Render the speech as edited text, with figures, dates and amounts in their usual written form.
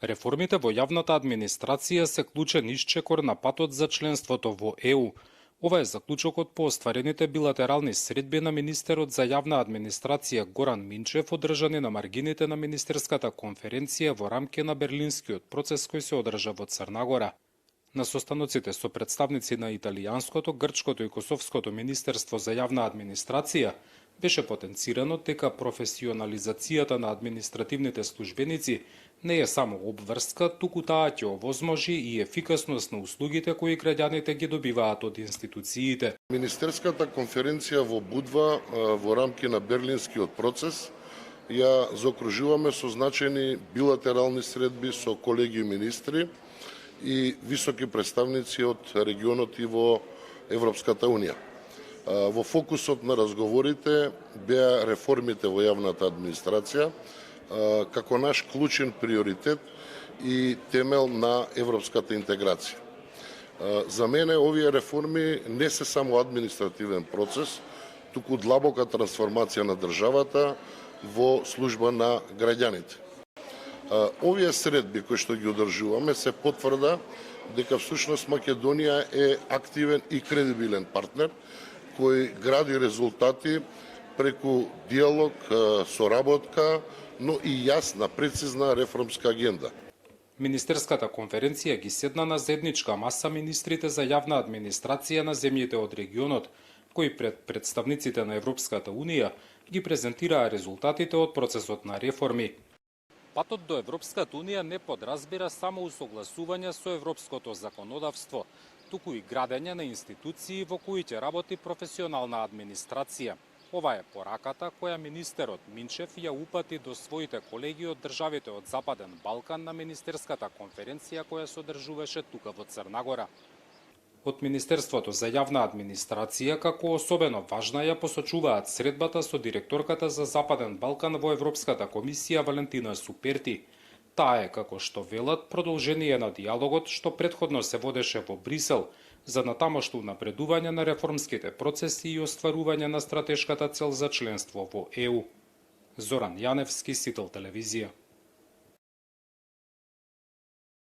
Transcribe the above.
Реформите во јавната администрација се клучен исчекор на патот за членството во ЕУ. Ова е заклучокот по остварените билатерални средби на министерот за јавна администрација Горан Минчев, одржани на маргините на министерската конференција во рамки на Берлинскиот процес кој се одржа во Црна Гора. На состаноците со представници на италијанското, грчкото и косовското министерство за јавна администрација беше потенцирано дека професионализацијата на административните службеници не е само обврска, туку таа ќе овозможи и ефикасност на услугите кои граѓаните ги добиваат од институциите. Министерската конференција во Будва во рамки на Берлинскиот процес ја заокружуваме со значајни билатерални средби со колеги министри и високи представници од регионот и во Европската Унија. Во фокусот на разговорите беа реформите во јавната администрација како наш клучен приоритет и темел на европската интеграција. За мене овие реформи не се само административен процес, туку длабока трансформација на државата во служба на граѓаните. Овие средби кои што ги одржуваме се потврда дека всушност Македонија е активен и кредибилен партнер кој гради резултати преку диалог, соработка, но и јасна, прецизна реформска агенда. Министерската конференција ги седна на заедничка маса министрите за јавна администрација на земјите од регионот, кои пред представниците на Европската Унија ги презентираа резултатите од процесот на реформи. Патот до Европската Унија не подразбира само усогласување со европското законодавство, туку и градење на институции во кои ќе работи професионална администрација. Ова е пораката која министерот Минчев ја упати до своите колеги од државите од Западен Балкан на министерската конференција која се одржуваше тука во Црна Гора. Од Министерството за јавна администрација како особено важна ја посочуваат средбата со директорката за Западен Балкан во Европската комисија Валентина Суперти. Таа е, како што велат, продолжение на диалогот што претходно се водеше во Брисел за натамошно напредување на реформските процеси и остварување на стратешката цел за членство во ЕУ. Зоран Јаневски, Сител телевизија.